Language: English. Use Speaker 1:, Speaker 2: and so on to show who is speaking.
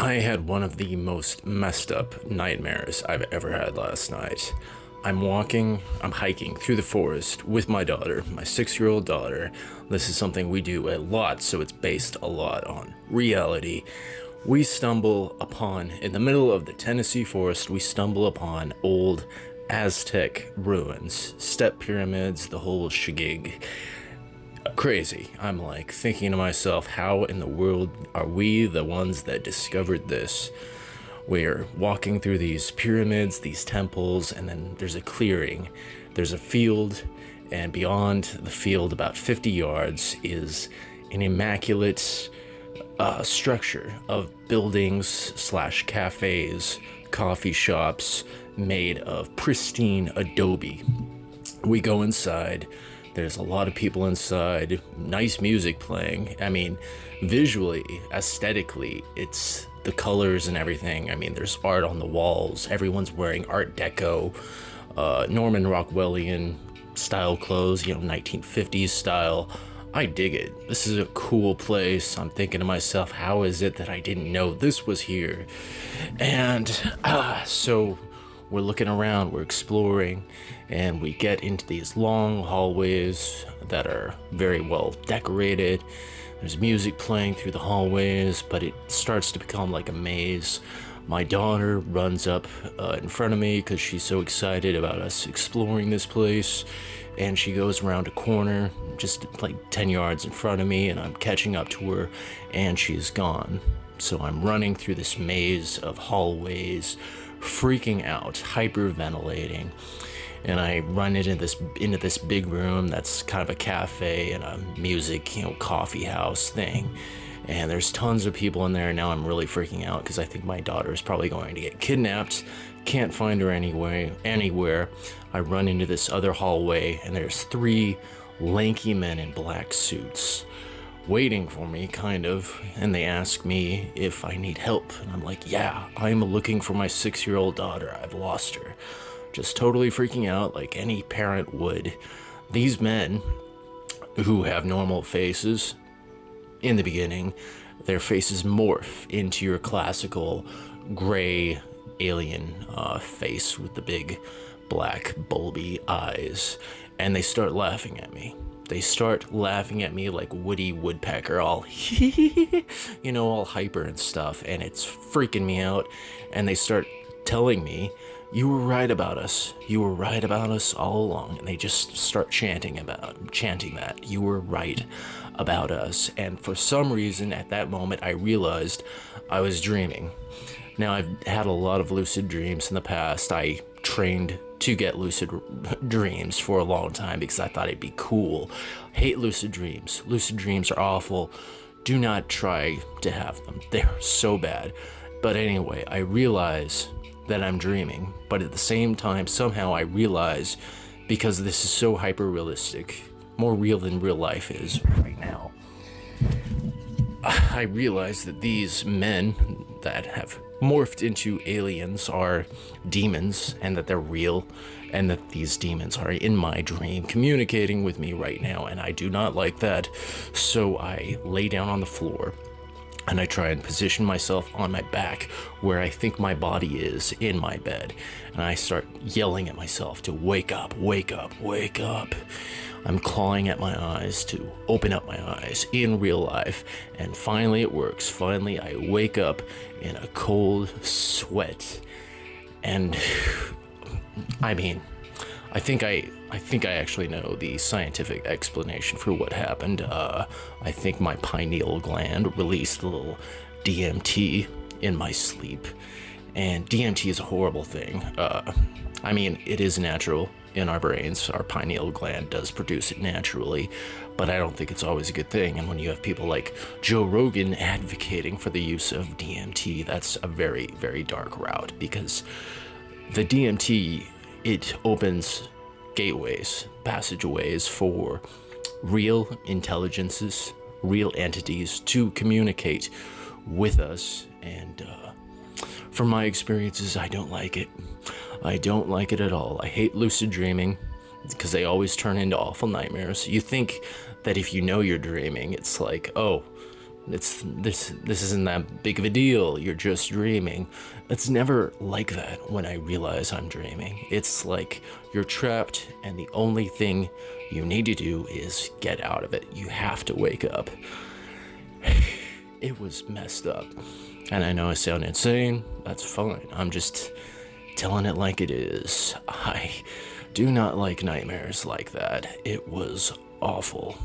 Speaker 1: I had one of the most messed up nightmares I've ever had last night. I'm hiking through the forest with my daughter, my 6-year-old daughter. This is something we do a lot, so it's based a lot on reality. We stumble upon, in the middle of the Tennessee forest, we stumble upon old Aztec ruins, step pyramids, the whole shigig. Crazy. I'm like thinking to myself, how in the world are we the ones that discovered this? We're walking through these pyramids, these temples, and then there's a clearing. There's a field, and beyond the field, about 50 yards, is an immaculate structure of buildings slash cafes, coffee shops made of pristine adobe. We go inside. There's a lot of people inside, nice music playing. I mean, visually, aesthetically, it's the colors and everything. I mean, there's art on the walls. Everyone's wearing Art Deco, Norman Rockwellian style clothes, 1950s style. I dig it. This is a cool place. I'm thinking to myself, how is it that I didn't know this was here? And so we're looking around, we're exploring, and we get into these long hallways that are very well decorated. There's music playing through the hallways, but it starts to become like a maze. My daughter runs up in front of me because she's so excited about us exploring this place, and she goes around a corner just like 10 yards in front of me, and I'm catching up to her, and she's gone. So I'm running through this maze of hallways, freaking out, hyperventilating, and I run into this big room that's kind of a cafe and a music, coffee house thing. And there's tons of people in there, and now I'm really freaking out because I think my daughter is probably going to get kidnapped. Can't find her anywhere. I run into this other hallway, and there's 3 lanky men in black suits waiting for me, kind of, and they ask me if I need help, and I'm like, yeah, I'm looking for my 6-year-old daughter. I've lost her. Just totally freaking out like any parent would. These men, who have normal faces, in the beginning, their faces morph into your classical gray alien face with the big black bulby eyes, and they start laughing at me. They start laughing at me like Woody Woodpecker, all all hyper and stuff, and it's freaking me out. And they start telling me, you were right about us. You were right about us all along. And they just start chanting that. You were right about us. And for some reason, at that moment, I realized I was dreaming. Now, I've had a lot of lucid dreams in the past. I trained to get lucid dreams for a long time because I thought it'd be cool. Hate lucid dreams. Lucid dreams are awful. Do not try to have them. They're so bad. But anyway, I realize that I'm dreaming, but at the same time, somehow I realize, because this is so hyper-realistic, more real than real life is right now, I realize that these men that have morphed into aliens are demons, and that they're real, and that these demons are in my dream communicating with me right now, and I do not like that. So I lay down on the floor, and I try and position myself on my back where I think my body is in my bed. And I start yelling at myself to wake up, wake up, wake up. I'm clawing at my eyes to open up my eyes in real life. And finally it works. Finally I wake up in a cold sweat. And I mean, I think I actually know the scientific explanation for what happened. I think my pineal gland released a little DMT in my sleep, and DMT is a horrible thing. I mean, it is natural in our brains. Our pineal gland does produce it naturally, but I don't think it's always a good thing. And when you have people like Joe Rogan advocating for the use of DMT, that's a very, very dark route, because the DMT, it opens gateways, passageways for real intelligences, real entities to communicate with us. And from my experiences, I don't like it. I don't like it at all. I hate lucid dreaming because they always turn into awful nightmares. You think that if you know you're dreaming, it's like, oh, This isn't that big of a deal. You're just dreaming. It's never like that when I realize I'm dreaming. It's like you're trapped, and the only thing you need to do is get out of it. You have to wake up. It was messed up. And I know I sound insane. That's fine. I'm just telling it like it is. I do not like nightmares like that. It was awful.